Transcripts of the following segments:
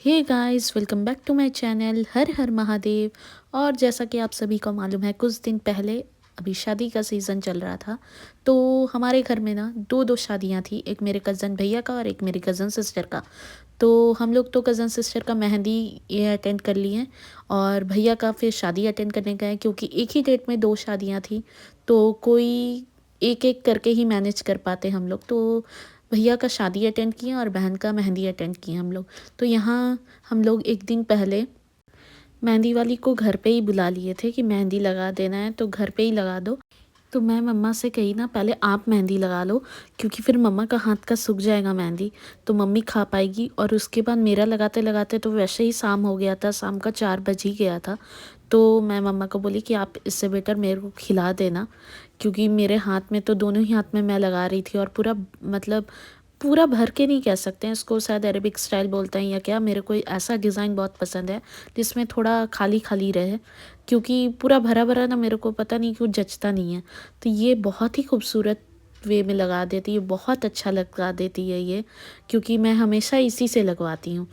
Hey guys, welcome back to my channel Har Har Mahadev. और जैसा कि आप सभी को मालूम है, कुछ दिन पहले अभी शादी का सीज़न चल रहा था। तो हमारे घर में ना दो शादियां थी, एक मेरे कज़न भैया का और एक मेरी कज़न सिस्टर का। तो हम लोग तो कज़न सिस्टर का मेहंदी ये अटेंड कर लिए और भैया का फिर शादी अटेंड करने गए, क्योंकि एक ही डेट में दो शादियां थी। तो कोई एक एक करके ही मैनेज कर पाते हम लोग। तो भैया का शादी अटेंड किए और बहन का मेहंदी अटेंड किए हम लोग। तो यहाँ हम लोग एक दिन पहले मेहंदी वाली को घर पे ही बुला लिए थे कि मेहंदी लगा देना है तो घर पे ही लगा दो। तो मैं मम्मा से कही ना, पहले आप मेहंदी लगा लो, क्योंकि फिर मम्मा का हाथ का सूख जाएगा मेहंदी, तो मम्मी खा पाएगी। और उसके बाद मेरा लगाते लगाते तो वैसे ही शाम हो गया था, शाम का 4 बज ही गया था। तो मैं मम्मा को बोली कि आप इससे बेटर मेरे को खिला देना, क्योंकि मेरे हाथ में तो दोनों ही हाथ में मैं लगा रही थी। और पूरा मतलब पूरा भर के नहीं कह सकते हैं इसको, शायद अरेबिक स्टाइल बोलते हैं या क्या। मेरे को ऐसा डिज़ाइन बहुत पसंद है जिसमें थोड़ा खाली खाली रहे, क्योंकि पूरा भरा भरा ना मेरे को पता नहीं क्यों जचता नहीं है। तो ये बहुत ही खूबसूरत वे में लगा देती है, बहुत अच्छा लगा देती है ये, क्योंकि मैं हमेशा इसी से लगवाती हूँ।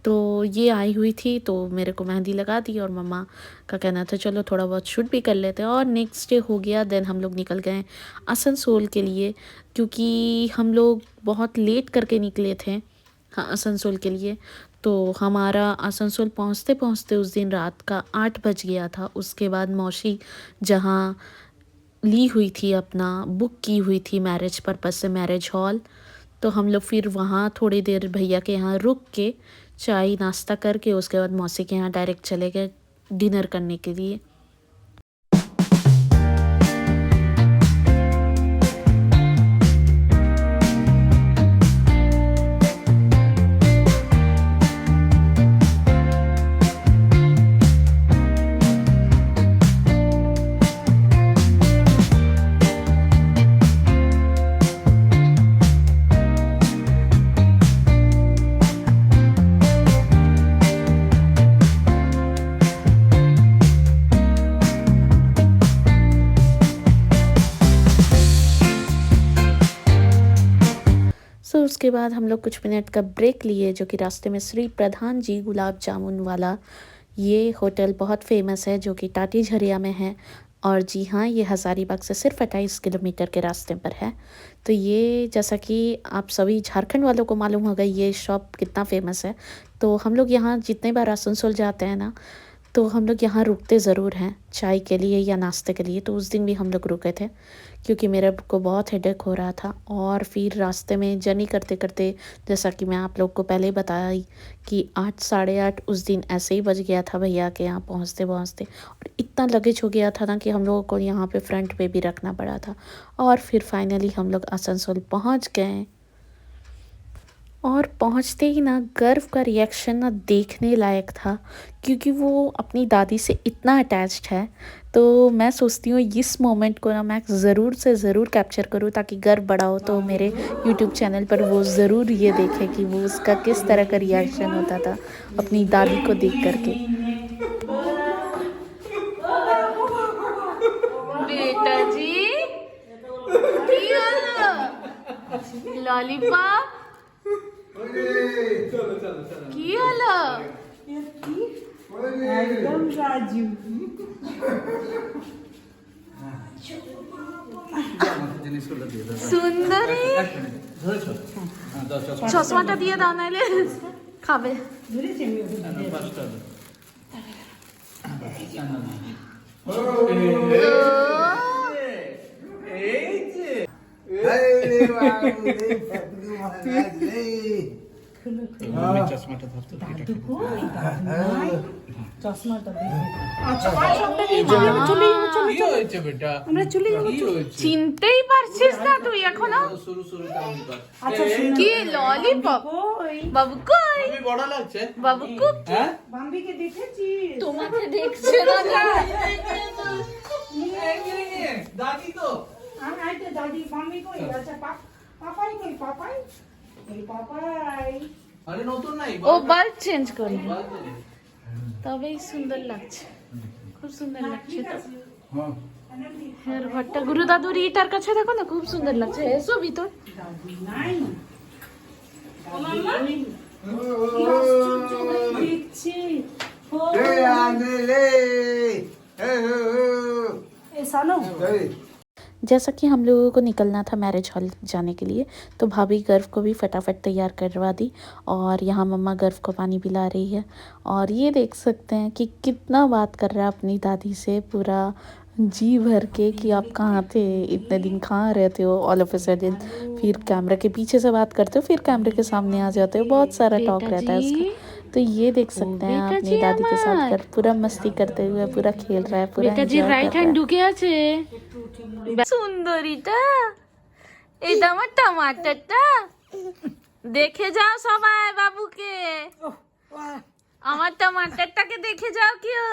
तो ये आई हुई थी तो मेरे को मेहंदी लगा दी और मम्मा का कहना था चलो थोड़ा बहुत शूट भी कर लेते हैं। और नेक्स्ट डे हो गया, देन हम लोग निकल गए आसनसोल के लिए, क्योंकि हम लोग बहुत लेट करके निकले थे हाँ आसनसोल के लिए। तो हमारा आसनसोल पहुँचते पहुँचते उस दिन रात का 8 बज गया था। उसके बाद मौसी जहाँ ली हुई थी, अपना बुक की हुई थी मैरिज पर्पज़ से, मैरिज हॉल, तो हम लोग फिर वहाँ थोड़ी देर भैया के यहाँ रुक के चाय नाश्ता करके उसके बाद मौसी के यहाँ डायरेक्ट चले गए डिनर करने के लिए। उसके बाद हम लोग कुछ मिनट का ब्रेक लिए, जो कि रास्ते में श्री प्रधान जी गुलाब जामुन वाला ये होटल बहुत फेमस है, जो कि टाटी झरिया में है। और जी हाँ, ये हज़ारीबाग से सिर्फ 28 किलोमीटर के रास्ते पर है। तो ये जैसा कि आप सभी झारखंड वालों को मालूम होगा ये शॉप कितना फेमस है। तो हम लोग यहाँ जितने बार आसनसोल जाते हैं ना, तो हम लोग यहाँ रुकते ज़रूर हैं चाय के लिए या नाश्ते के लिए। तो उस दिन भी हम लोग रुके थे, क्योंकि मेरे को बहुत हेडेक हो रहा था। और फिर रास्ते में जर्नी करते करते, जैसा कि मैं आप लोग को पहले बताया कि 8 साढ़े 8 उस दिन ऐसे ही बज गया था भैया के यहाँ पहुँचते पहुँचते। और इतना लगेज हो गया था ना कि हम लोगों को यहाँ पे फ्रंट पे भी रखना पड़ा था। और फिर फाइनली हम लोग आसनसोल पहुँच गए। और पहुंचते ही ना गर्व का रिएक्शन ना देखने लायक था, क्योंकि वो अपनी दादी से इतना अटैच्ड है। तो मैं सोचती हूँ इस मोमेंट को ना मैं ज़रूर से ज़रूर कैप्चर करूँ, ताकि गर्व बड़ा हो तो मेरे यूट्यूब चैनल पर वो ज़रूर ये देखे कि वो उसका किस तरह का रिएक्शन होता था अपनी दादी को देख करके। बेटा जी लॉलीपॉप की हलो एकदम राजू সুন্দরী চশমাটা দিয়ে দাও, নাইলে খাবে। চশমাটা ধরতে চশমাটা চিনতেই পারছিস না তুই এখনো? কি ললিপপ? বাবু কই? বড় লাগছে বাবু কুক? বাম্বিকে দেখেছিস? তোমাকে দেখছে না। দাদি তো আইতে দাদি বাম্বি কই? আচ্ছা পাপাই কই? পাপাই এই পাপাই আরে নতুন নাই ও বাল্ব চেঞ্জ করবে, তবেই সুন্দর লাগছে, খুব সুন্দর লাগছে। তো হ্যাঁ ঘরটা গুরু দাদুর ইটার কাছে দেখো না, খুব সুন্দর লাগছে। এসো ভিতর। নাই हेलो जैसा कि हम लोगों को निकलना था मैरिज हॉल जाने के लिए, तो भाभी गर्व को भी फटाफट तैयार करवा दी और यहाँ मम्मा गर्व को पानी पिला रही है। और ये देख सकते हैं कि कितना बात कर रहा है अपनी दादी से, पूरा जी भर के कि आप कहाँ थे, इतने दिन कहाँ रहते हो, ऑल ऑफ अ सडन फिर कैमरा के पीछे से बात करते हो, फिर कैमरे के सामने आ जाते हो, बहुत सारा टॉक रहता है उसका। तो ये देख सकते हैं अपनी दादी के साथ कर पूरा मस्ती करते हुए पूरा खेल रहा है, पूरा एंजॉय कर रहा है। ঢুকে আছে সুন্দরীটা, এটা আমার টমাটারটা, দেখে যাও সবাই বাবুকে, আমার টমাটারটাকে দেখে যাও কেউ।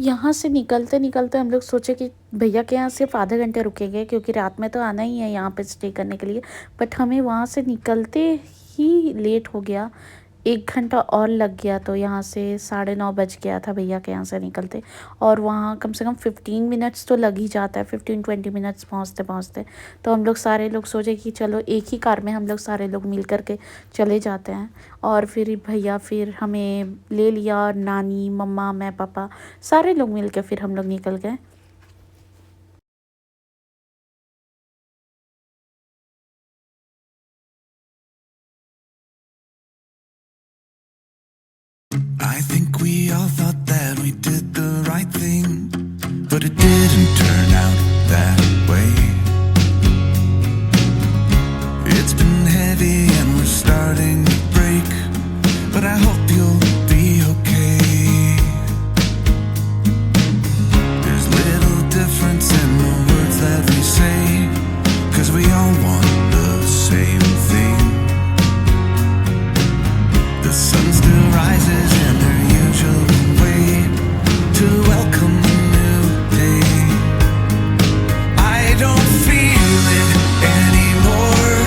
यहाँ से निकलते निकलते हम लोग सोचे कि भैया के यहाँ सिर्फ आधे घंटे रुकेंगे क्योंकि रात में तो आना ही है यहाँ पे स्टे करने के लिए। बट हमें वहाँ से निकलते ही लेट हो गया, 1 घंटा और लग गया। तो यहाँ से 9:30 बज गया था भैया के यहाँ से निकलते, और वहाँ कम से कम 15 मिनट्स तो लग ही जाता है, 15-20 मिनट्स पहुँचते पहुँचते। तो हम लोग सारे लोग सोचे कि चलो एक ही कार में हम लोग सारे लोग मिल कर के चले जाते हैं। और फिर भैया फिर हमें ले लिया, और नानी मम्मा मैं पापा सारे लोग मिल के फिर हम लोग निकल गए। I think we all thought that we did the right thing, but it didn't turn out that way. It's been heavy and we're starting to break, but I hope you'll be okay. There's little difference in the words that we say, 'cause we all want the same thing. The sun still rises in their usual way to welcome a new day. I don't feel it anymore,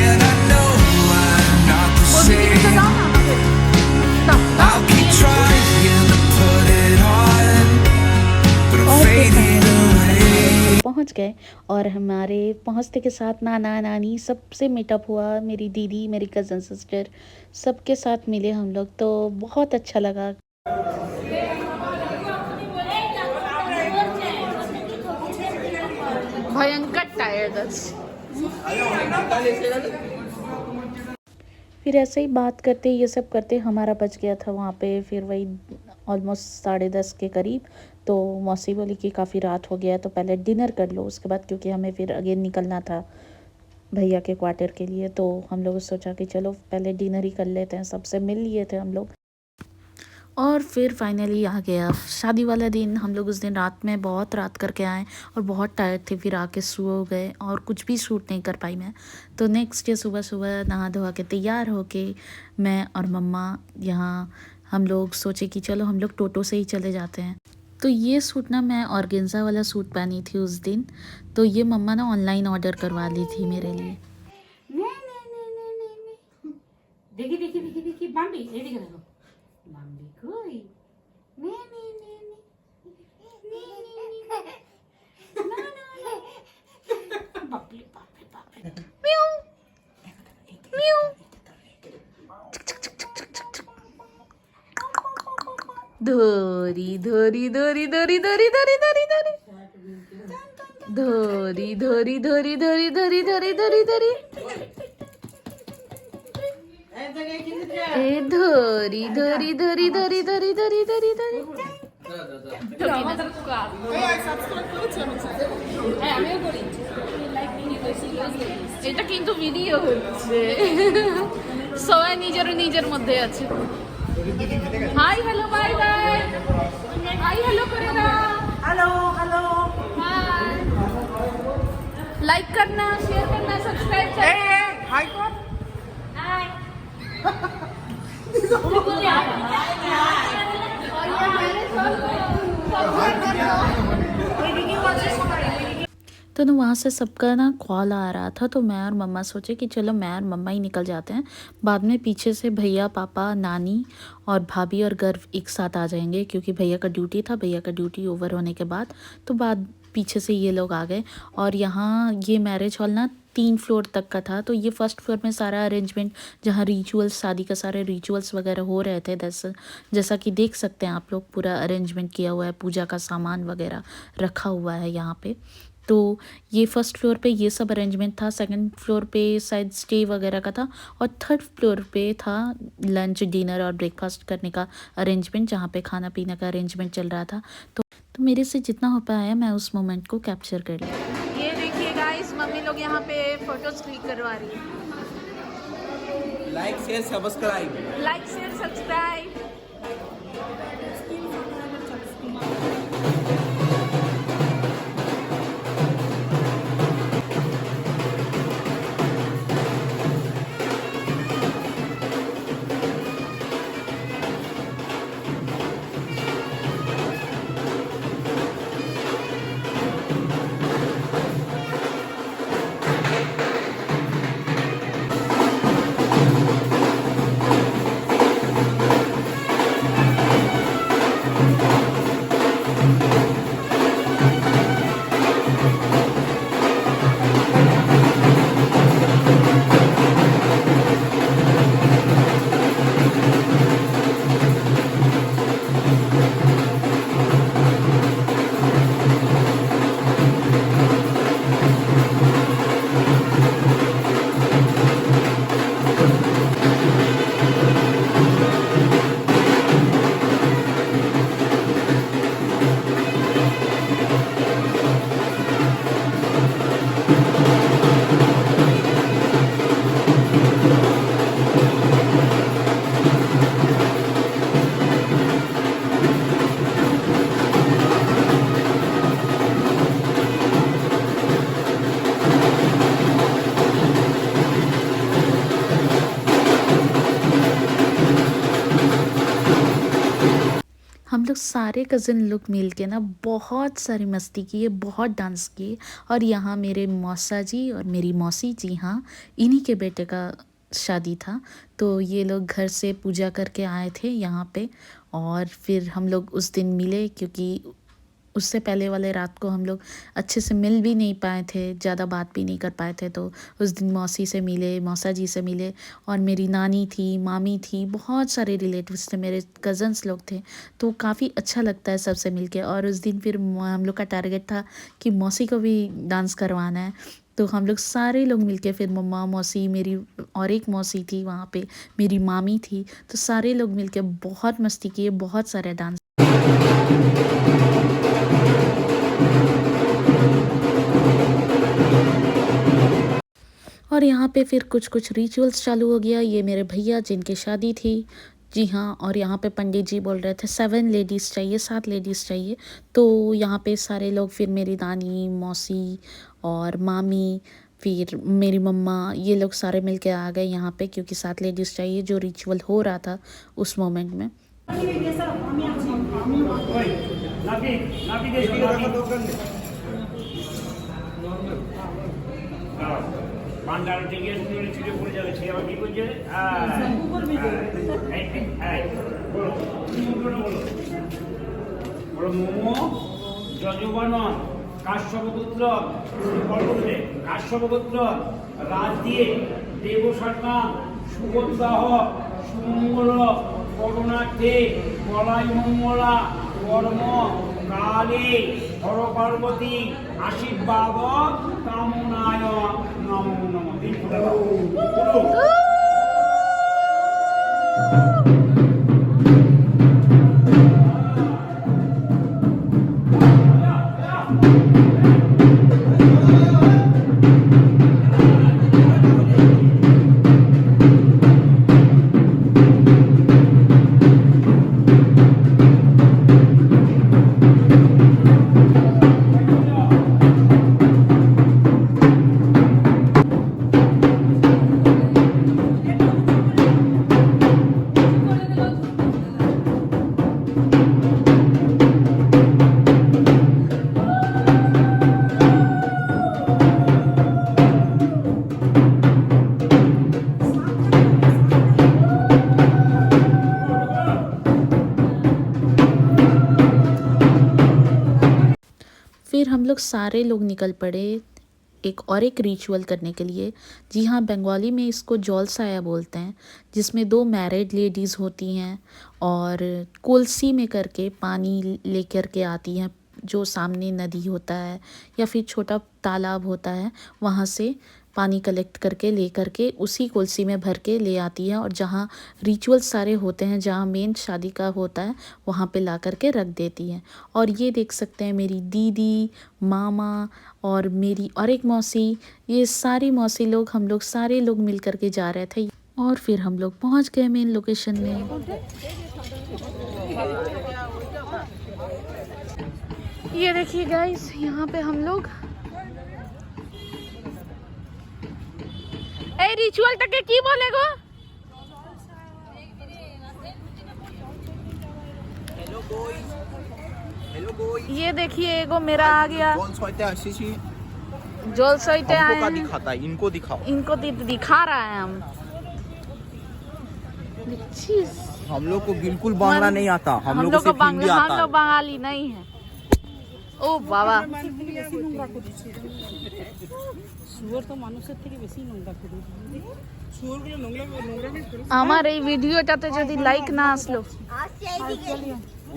and I know I'm not the same. I'll keep trying to put it on, but I'm fading away. पहुंच गए, और हमारे पहुंचते के साथ नाना नानी सबसे meetup हुआ, मेरी दीदी मेरी कज़न सिस्टर सबके साथ मिले हम लोग, तो बहुत अच्छा लगा। ভয়ঙ্কর টায়ার্ড আছে। फिर ऐसे ही बात करते ये सब करते हमारा बच गया था वहाँ पे फिर वही ऑलमोस्ट 10:30 के करीब। तो मौसी बोली कि काफ़ी रात हो गया है तो पहले डिनर कर लो उसके बाद, क्योंकि हमें फिर अगेन निकलना था भैया के क्वार्टर के लिए। तो हम लोग सोचा कि चलो पहले डिनर ही कर लेते हैं, सबसे मिल लिए थे हम लोग। और फिर फाइनली आ गया शादी वाला दिन। हम लोग उस दिन रात में बहुत रात करके आए और बहुत टायर्ड थे, फिर आके सो गए और कुछ भी शूट नहीं कर पाई मैं। तो नेक्स्ट डे सुबह सुबह नहा धोआ के तैयार होके मैं और मम्मा यहाँ हम लोग सोचे कि चलो हम लोग टोटो से ही चले जाते हैं। तो ये सूट ना मैं ऑर्गेन्जा वाला सूट पहनी थी उस दिन, तो ये मम्मा ना ऑनलाइन ऑर्डर करवा ली थी मेरे लिए। देखी देखी देखी देखी बाम्बी एदिके देखो बाम्बी कई ने ने ने ने ना ना बाप रे बाप रे মিউ মিউ। ধরি ধরি ধরি ধরি ধরি ধরি ধরি ধরি ধরি ধরি ধরি ধরি ধরি ধরি ধরি ধরি এ ধরি ধরি ধরি ধরি ধরি ধরি ধরি ধরি। এটা কিন্তু ভিডিও হচ্ছে, সবাই নিজের নিজের মধ্যে আছে। Hi hello bye bye, hi hello করে দাও, हेलो हेलो हाय लाइक करना शेयर करना सब्सक्राइब ए करना। हाय कौन हाय तो ना वहाँ से सबका ना कॉल आ रहा था, तो मैं और मम्मा सोचे कि चलो मैं और मम्मा ही निकल जाते हैं, बाद में पीछे से भैया पापा नानी और भाभी और गर्व एक साथ आ जाएंगे, क्योंकि भैया का ड्यूटी था। भैया का ड्यूटी ओवर होने के बाद तो बाद पीछे से ये लोग आ गए। और यहाँ ये मैरिज हॉल ना 3 फ्लोर तक का था, तो ये फर्स्ट फ्लोर में सारा अरेंजमेंट जहाँ रिचुअल्स, शादी का सारे रिचुअल्स वगैरह हो रहे थे, जैसा कि देख सकते हैं आप लोग, पूरा अरेंजमेंट किया हुआ है, पूजा का सामान वगैरह रखा हुआ है यहाँ पे। तो ये फर्स्ट फ्लोर पे ये सब अरेंजमेंट था, सेकंड फ्लोर पे शायद स्टे वगैरह का था, और थर्ड फ्लोर पे था लंच, डिनर और ब्रेकफास्ट करने का अरेंजमेंट, जहाँ पे खाना पीने का अरेंजमेंट चल रहा था। तो मेरे से जितना हो पाया मैं उस मोमेंट को कैप्चर कर लिया। ये देखिए गाइस, मम्मी लोग यहाँ पे फोटोज क्लिक करवा रही है। Like share subscribe. Like share subscribe. हम लोग सारे कज़िन लोग मिल के ना बहुत सारी मस्ती किए, बहुत डांस किए। और यहाँ मेरे मौसा जी और मेरी मौसी जी, हाँ, इन्हीं के बेटे का शादी था। तो ये लोग घर से पूजा करके आए थे यहाँ पे, और फिर हम लोग उस दिन मिले, क्योंकि उससे पहले वाले रात को हम लोग अच्छे से मिल भी नहीं पाए थे, ज़्यादा बात भी नहीं कर पाए थे। तो उस दिन मौसी से मिले, मौसा जी से मिले, और मेरी नानी थी, मामी थी, बहुत सारे रिलेटिव्स थे, मेरे कज़न्स लोग थे। तो काफ़ी अच्छा लगता है सबसे मिलके। और उस दिन फिर हम लोग का टारगेट था कि मौसी को भी डांस करवाना है। तो हम लोग सारे लोग मिलके, फिर मम्मा, मौसी, मेरी और एक मौसी थी वहाँ पे, मेरी मामी थी, तो सारे लोग मिलके बहुत मस्ती किए, बहुत सारे डांस। और यहाँ पे फिर कुछ कुछ रिचुअल्स चालू हो गया। ये मेरे भैया जिनकी शादी थी, जी हाँ। और यहाँ पे पंडित जी बोल रहे थे 7 लेडीज़ चाहिए, 7 लेडीज़ चाहिए। तो यहाँ पे सारे लोग, फिर मेरी नानी, मौसी और मामी, फिर मेरी मम्मा, ये लोग सारे मिलके आ गए यहाँ पे, क्योंकि 7 लेडीज़ चाहिए, जो रिचुअल हो रहा था उस मोमेंट में। পান্ডার দিকে ছুটে পড়ে যাবে, সে আবার কি করছে? বলো মোমো যজবান কাশ্যপপুত্র, কাশ্যপপুত্র রাজ দিয়ে দেব সন্তান সুবদাহ সুমঙ্গল করুণার্থে বলাই মঙ্গলা কর্ম কালে হর পার্বতী আশীর্বাদ কামনায় নমো নমঃ। हम लोग सारे लोग निकल पड़े एक रिचुअल करने के लिए। जी हाँ, बंगाली में इसको जौलसाया बोलते हैं, जिसमें 2 मैरिड लेडीज़ होती हैं और कोलसी में करके पानी लेकर के आती हैं। जो सामने नदी होता है या फिर छोटा तालाब होता है, वहाँ से पानी कलेक्ट करके ले करके उसी कोलसी में भर के ले आती है और जहाँ रिचुअल सारे होते हैं, जहाँ मेन शादी का होता है, वहाँ पे ला करके रख देती है। और ये देख सकते हैं मेरी दीदी, मामा और मेरी और एक मौसी, ये सारी मौसी लोग, हम लोग सारे लोग मिल करके जा रहे थे और फिर हम लोग पहुँच गए मेन लोकेशन में। ये देखिए गाइस, यहाँ पे हम लोग এই রিচুয়ালটাকে কি বলে গো? Hello boy. ये देखिए एगो मेरा आ गया कौन सोते आशीष ही जोल सोइते आए हमको का हैं। दिखाता है, इनको दिखाओ। इनको दिखा रहा है हम। हम लोग को बिल्कुल बांग्ला नहीं आता, हम लोग को लोग सिर्फ हिंदी हम आता लोग है। बंगाली नहीं है। ओ बाबा, শুয়োর তো মানুষের থেকে বেশি নোংরা করে শুয়োরগুলো নোংরা আমার এই ভিডিওটাতে যদি লাইক না আসলো।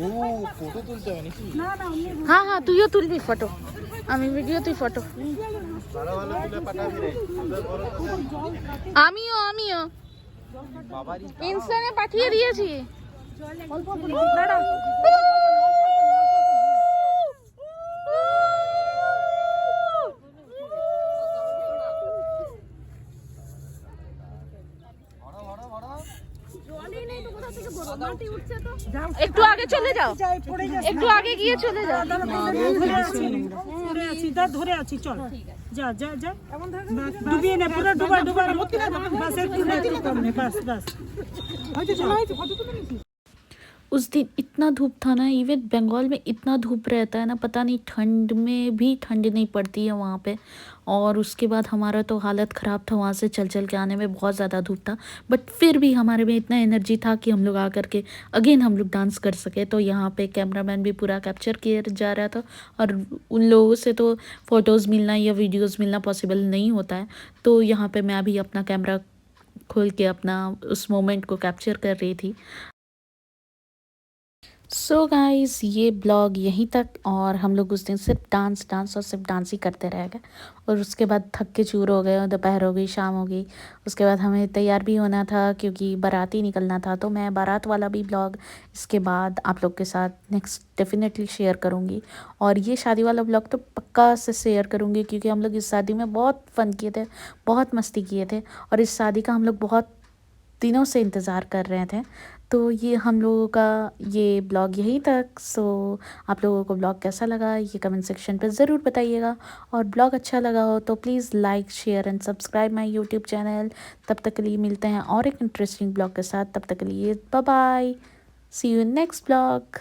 ও ফটো তুলতে হবে নাকি? হ্যাঁ হ্যাঁ, তুইও তুলবি ফটো, আমি ভিডিও, তুই ফটো। আমিও বাবারি ইনস্টানে পাঠিয়ে দিয়েছি। একটু আগে চলে যাও, একটু আগে গিয়ে চলে যাও। ধরে আছি চল যা যা যা ডুবিয়ে নে পুরো ডুবা ডুবা বাস একটু কম নে বাস বাস হয়তো চলো হয়তো ফটো তুলে নিছি। उस दिन इतना धूप था ना, इवन बंगाल में इतना धूप रहता है ना, पता नहीं ठंड में भी ठंड नहीं पड़ती है वहाँ पे। और उसके बाद हमारा तो हालत ख़राब था, वहाँ से चल चल के आने में बहुत ज़्यादा धूप था, बट फिर भी हमारे में इतना एनर्जी था कि हम लोग आ कर के अगेन हम लोग डांस कर सके। तो यहाँ पे कैमरामैन भी पूरा कैप्चर किया जा रहा था और उन लोगों से तो फ़ोटोज़ मिलना या वीडियोज़ मिलना पॉसिबल नहीं होता है। तो यहाँ पर मैं भी अपना कैमरा खोल के अपना उस मोमेंट को कैप्चर कर रही थी। सो गाइस, ये ब्लॉग यहीं तक, और हम लोग उस दिन सिर्फ डांस और सिर्फ डांस ही करते रह गए और उसके बाद थक के चूर हो गए, दोपहर हो गई, शाम हो गई। उसके बाद हमें तैयार भी होना था क्योंकि बारात ही निकलना था। तो मैं बारात वाला भी ब्लॉग इसके बाद आप लोग के साथ नेक्स्ट डेफिनेटली शेयर करूँगी, और ये शादी वाला ब्लॉग तो पक्का से शेयर करूँगी क्योंकि हम लोग इस शादी में बहुत फ़न किए थे, बहुत मस्ती किए थे और इस शादी का हम लोग बहुत दिनों से इंतज़ार कर रहे थे। तो ये हम लोगों का ये ब्लॉग यहीं तक। सो आप लोगों को ब्लॉग कैसा लगा ये कमेंट सेक्शन पर ज़रूर बताइएगा, और ब्लॉग अच्छा लगा हो तो please like, share and subscribe my YouTube channel. तब तक के लिए मिलते हैं और एक इंटरेस्टिंग ब्लॉग के साथ। तब तक के लिए bye bye, see you in next blog.